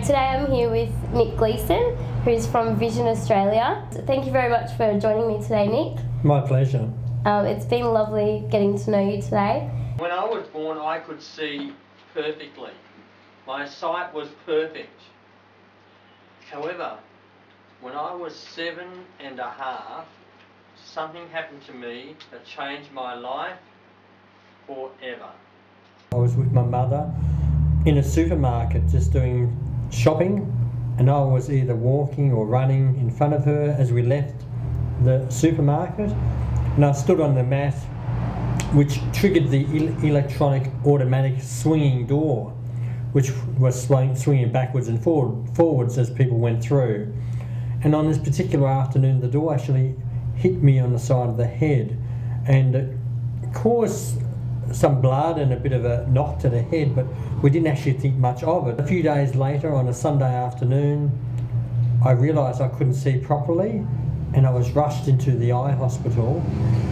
today I'm here with Nick Gleeson, who's from Vision Australia. Thank you very much for joining me today, Nick. My pleasure. It's been lovely getting to know you today. When I was born, I could see perfectly. My sight was perfect. However, when I was 7.5, something happened to me that changed my life forever. I was with my mother in a supermarket just doing shopping, and I was either walking or running in front of her as we left the supermarket, and I stood on the mat which triggered the electronic automatic swinging door, which was swinging backwards and forwards as people went through. And on this particular afternoon, the door actually hit me on the side of the head, and it caused some blood and a bit of a knock to the head, but we didn't actually think much of it. A few days later, on a Sunday afternoon, I realised I couldn't see properly, and I was rushed into the eye hospital.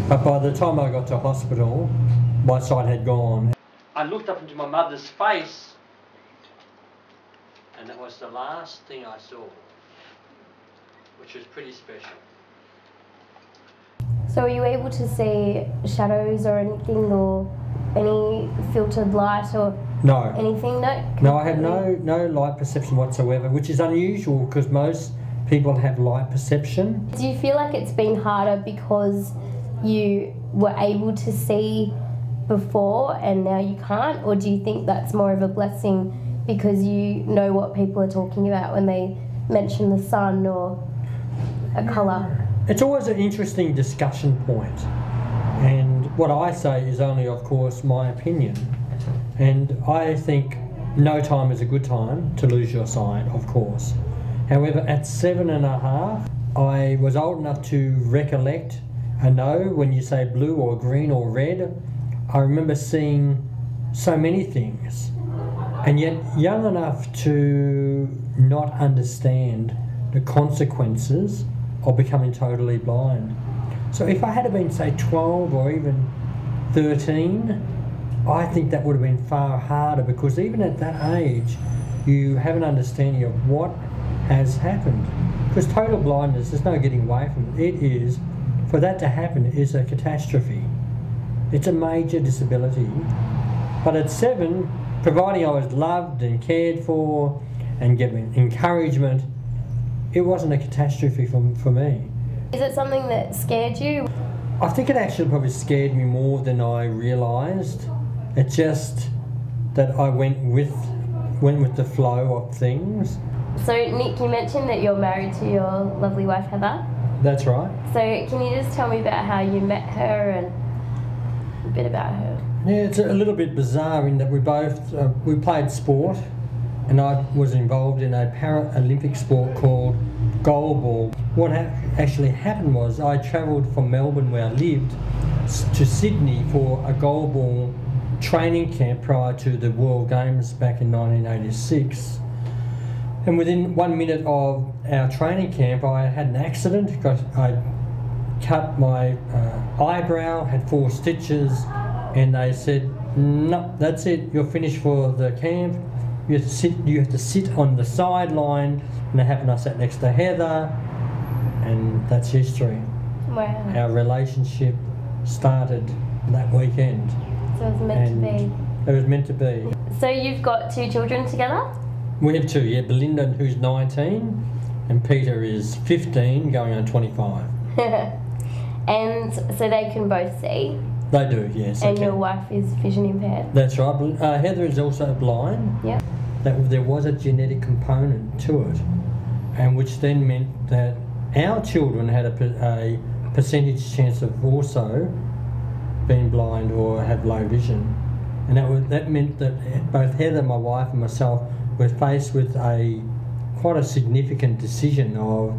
But by the time I got to hospital, my sight had gone. I looked up into my mother's face, and that was the last thing I saw, which was pretty special. So are you able to see shadows or anything, or any filtered light or No. anything? No, I had no light perception whatsoever, which is unusual because most people have light perception. Do you feel like it's been harder because you were able to see before and now you can't, or do you think that's more of a blessing because you know what people are talking about when they mention the sun or a colour? It's always an interesting discussion point, and what I say is only, of course, my opinion. And I think no time is a good time to lose your sight, of course. However, at 7.5, I was old enough to recollect and know when you say blue or green or red. I remember seeing so many things, and yet young enough to not understand the consequences of becoming totally blind. So if I had been, say, 12 or even 13, I think that would have been far harder, because even at that age, you have an understanding of what has happened. Because total blindness, there's no getting away from it. It is, for that to happen, is a catastrophe. It's a major disability. But at 7, providing I was loved and cared for and given encouragement, it wasn't a catastrophe for me. Is it something that scared you? I think it actually probably scared me more than I realised. It's just that I went with the flow of things. So Nick, you mentioned that you're married to your lovely wife Heather. That's right. So can you just tell me about how you met her and a bit about her? Yeah, it's a little bit bizarre in that we both we played sport, and I was involved in a Paralympic sport called goalball. What actually happened was I travelled from Melbourne, where I lived, to Sydney for a goalball training camp prior to the World Games back in 1986. And within 1 minute of our training camp, I had an accident. I cut my eyebrow, had 4 stitches, and they said, "No, that's it, you're finished for the camp. You have to sit on the sideline." And it happened, I sat next to Heather, and that's history. Wow. Our relationship started that weekend. So it was meant to be. It was meant to be. So you've got 2 children together? We have 2, yeah. Belinda, who's 19, and Peter is 15, going on 25. And so they can both see? They do, yes. And your wife is vision impaired? That's right. Heather is also blind. Yeah. There was a genetic component to it, and which then meant that our children had a percentage chance of also being blind or have low vision. And that meant that both Heather, my wife, and myself were faced with quite a significant decision of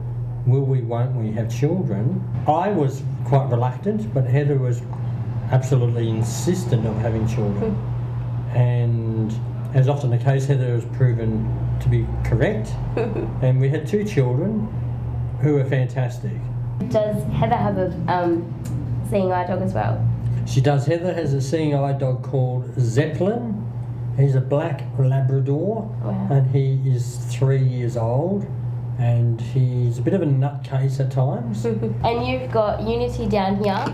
won't we have children. I was quite reluctant, but Heather was absolutely insistent of having children. And as often the case, Heather was proven to be correct. And we had 2 children who were fantastic. Does Heather have a seeing eye dog as well? She does. Heather has a seeing eye dog called Zeppelin, He's a black Labrador. Wow. And he is 3 years old, and he's a bit of a nutcase at times. And you've got Unity down here.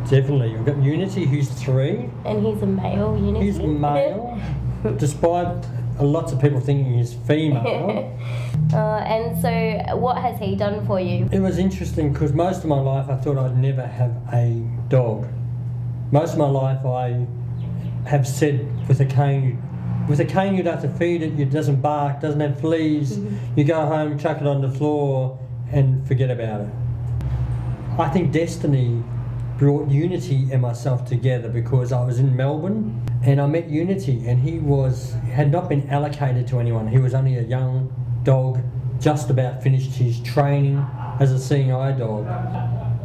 Definitely. We've got Unity, who's 3. And he's a male, Unity. He's male, despite lots of people thinking he's female. And so what has he done for you? It was interesting because most of my life I thought I'd never have a dog. Most of my life I have said with a cane you'd have to feed it, it doesn't bark, doesn't have fleas, you go home, chuck it on the floor and forget about it. I think destiny brought Unity and myself together because I was in Melbourne and I met Unity, and he had not been allocated to anyone. He was only a young dog, just about finished his training as a seeing eye dog.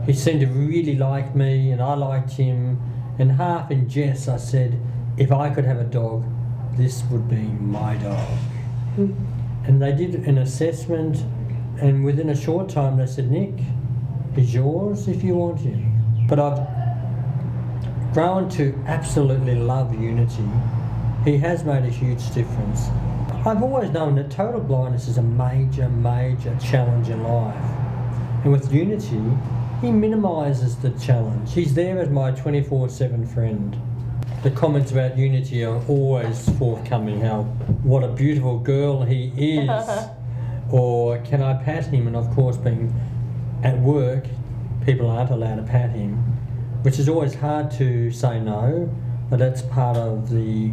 He seemed to really like me and I liked him, and half in jest I said, if I could have a dog, this would be my dog. And they did an assessment, and within a short time they said, Nick, he's yours if you want him. But I've grown to absolutely love Unity. He has made a huge difference. I've always known that total blindness is a major, major challenge in life. And with Unity, he minimises the challenge. He's there as my 24/7 friend. The comments about Unity are always forthcoming, how what a beautiful girl he is, or can I pat him? And of course, being at work, people aren't allowed to pat him, which is always hard to say no, but that's part of the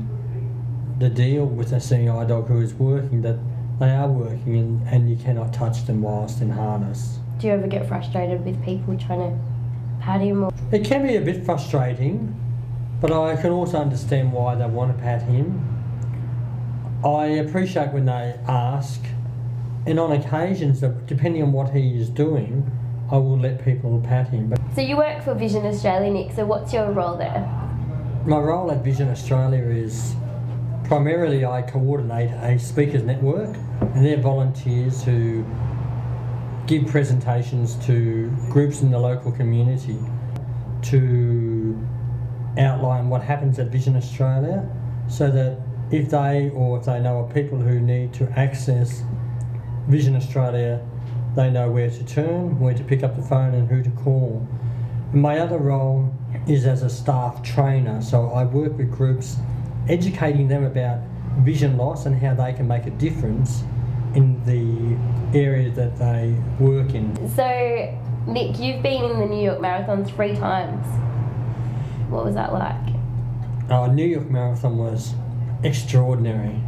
deal with a seeing eye dog who is working, that they are working and you cannot touch them whilst in harness. Do you ever get frustrated with people trying to pat him? Or? It can be a bit frustrating, but I can also understand why they want to pat him. I appreciate when they ask, and on occasions, depending on what he is doing, I will let people pat him. But So you work for Vision Australia, Nick, so what's your role there? my role at Vision Australia is primarily I coordinate a speakers network, and they're volunteers who give presentations to groups in the local community to outline what happens at Vision Australia, so that if they know of people who need to access Vision Australia, they know where to turn, where to pick up the phone and who to call. And my other role is as a staff trainer, so I work with groups educating them about vision loss and how they can make a difference in the area that they work in. So, Nick, you've been in the New York Marathon 3 times. What was that like? New York Marathon was extraordinary.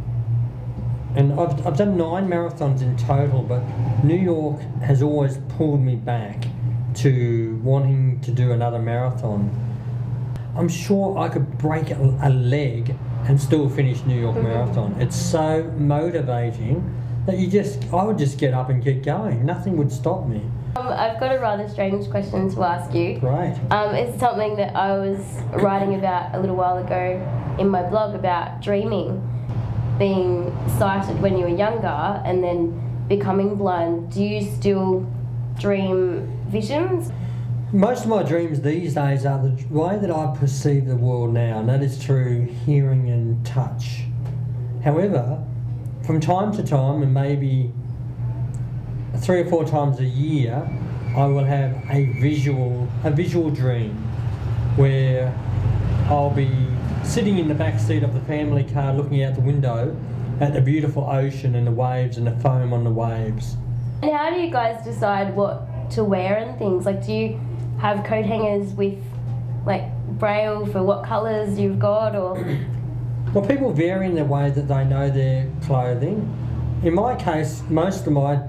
And I've done 9 marathons in total, but New York has always pulled me back to wanting to do another marathon. I'm sure I could break a leg and still finish New York Marathon. It's so motivating that I would just get up and keep going. Nothing would stop me. I've got a rather strange question to ask you. Great. It's something that I was writing about a little while ago in my blog about dreaming. Being sighted when you were younger and then becoming blind. Do you still dream visions? Most of my dreams these days are the way that I perceive the world now, and that is through hearing and touch. However, from time to time, and maybe 3 or 4 times a year, I will have a visual dream where I'll be sitting in the back seat of the family car looking out the window at the beautiful ocean and the waves and the foam on the waves. And how do you guys decide what to wear and things? Like, do you have coat hangers with like braille for what colours you've got, or? Well, people vary in the way that they know their clothing. In my case, most of my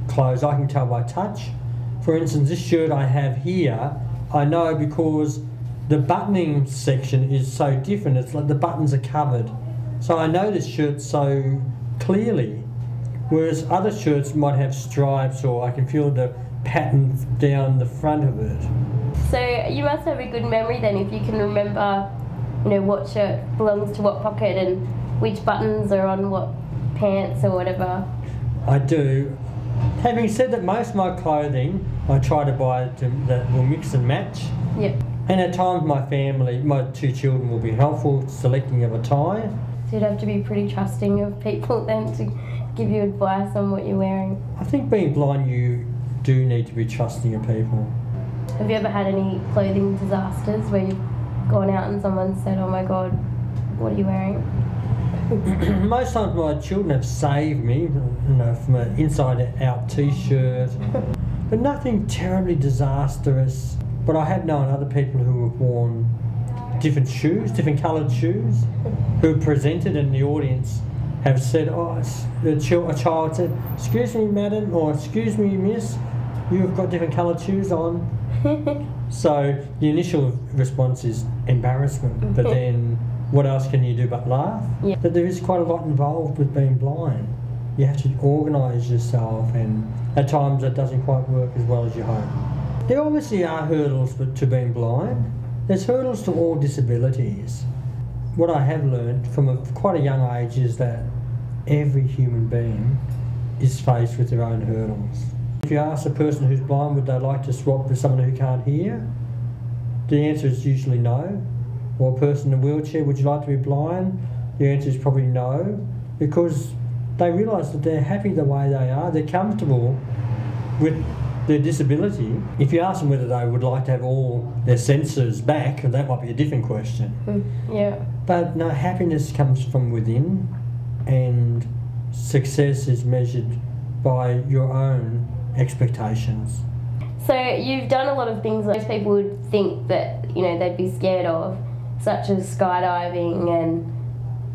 clothes I can tell by touch. For instance, this shirt I have here, I know because the buttoning section is so different. It's like the buttons are covered. So I know this shirt so clearly. Whereas other shirts might have stripes, or I can feel the pattern down the front of it. So you must have a good memory then if you can remember, what shirt belongs to what pocket and which buttons are on what pants or whatever. I do. Having said that, most of my clothing I try to buy that will mix and match. Yep. And at times my 2 children will be helpful selecting of a tie. So So you'd have to be pretty trusting of people then to give you advice on what you're wearing. I think being blind, you do need to be trusting of people. Have you ever had any clothing disasters where you've gone out and someone said, oh my God, what are you wearing? Most times my children have saved me, you know, from an inside-out t-shirt, but nothing terribly disastrous. But I have known other people who have worn different shoes, different coloured shoes, who have presented in the audience have said, oh, a child said, excuse me madam, or excuse me miss, you've got different coloured shoes on. So the initial response is embarrassment, but then what else can you do but laugh? Yeah. But there is quite a lot involved with being blind. You have to organise yourself, and at times that doesn't quite work as well as you hope. There obviously are hurdles to being blind. There's hurdles to all disabilities. What I have learned from quite a young age is that every human being is faced with their own hurdles. If you ask a person who's blind would they like to swap with someone who can't hear, the answer is usually no. Or a person in a wheelchair, would you like to be blind? The answer is probably no, because they realise that they're happy the way they are, they're comfortable with their disability. If you ask them whether they would like to have all their senses back, that might be a different question. Yeah. But no, happiness comes from within, and success is measured by your own expectations. So you've done a lot of things most people would think that, you know, they'd be scared of, such as skydiving and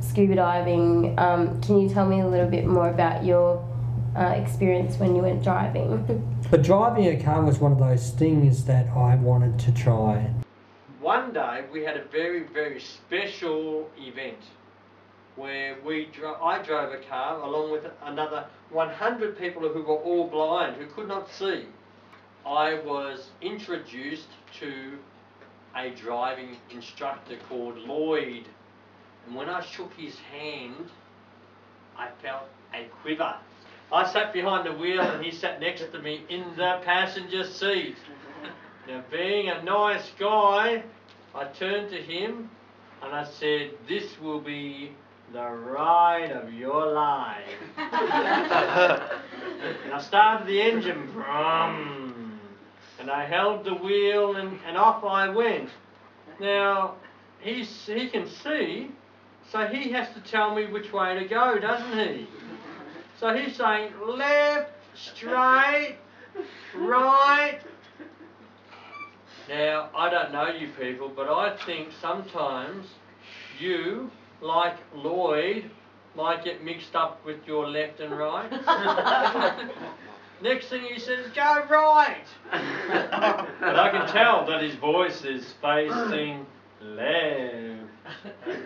scuba diving. Can you tell me a little bit more about your experience when you went driving? But driving a car was one of those things that I wanted to try. One day we had a very, very special event where I drove a car along with another 100 people who were all blind, who could not see. I was introduced to a driving instructor called Lloyd, and when I shook his hand I felt a quiver. I sat behind the wheel and he sat next to me in the passenger seat. Now, being a nice guy, I turned to him and I said, this will be the ride of your life. And I started the engine, and I held the wheel and off I went. Now, he can see, so he has to tell me which way to go, doesn't he? So he's saying left, straight, right. Now, I don't know you people, but I think sometimes you, like Lloyd, might get mixed up with your left and right. Next thing he says, go right. But I can tell that his voice is facing left.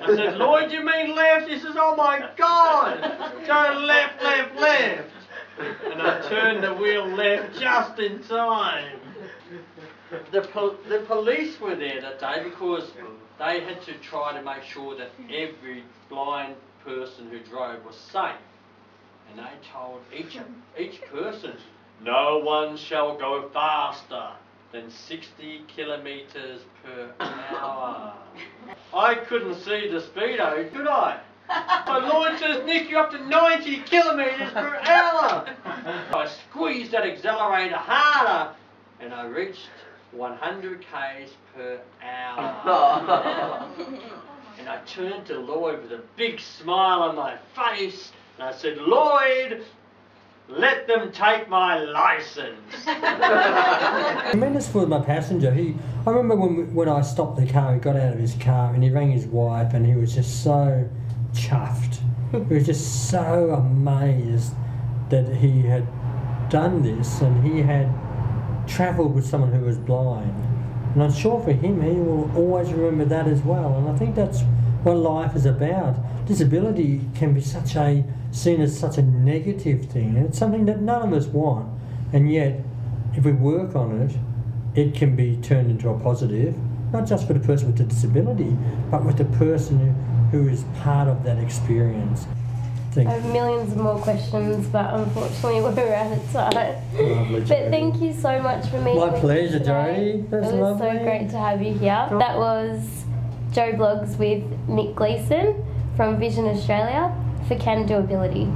I said, Lloyd, you mean left? He says, oh my God, go left, left, left. And I turned the wheel left just in time. The police were there that day because they had to try to make sure that every blind person who drove was safe. And they told each person, no one shall go faster than 60 kilometres per hour. I couldn't see the speedo, could I? So Lloyd says, Nick, you're up to 90 kilometres per hour. I squeezed that accelerator harder and I reached 100 k's per hour. And I turned to Lloyd with a big smile on my face and I said, Lloyd, let them take my licence. Tremendous for my passenger. I remember when I stopped the car, he got out of his car and he rang his wife and he was just so chuffed. He was just so amazed that he had done this and he had travelled with someone who was blind. And I'm sure for him, he will always remember that as well. And I think that's what life is about. Disability can be seen as such a negative thing, and it's something that none of us want. And yet, if we work on it, it can be turned into a positive, not just for the person with the disability, but with the person who is part of that experience. I have millions more questions, but unfortunately we're out of time. Lovely, but thank you so much for meeting My with pleasure, me today. Jodie. That's It was lovely. so great to have you here. That was Joe Blogs with Nick Gleeson from Vision Australia for Can Do Ability.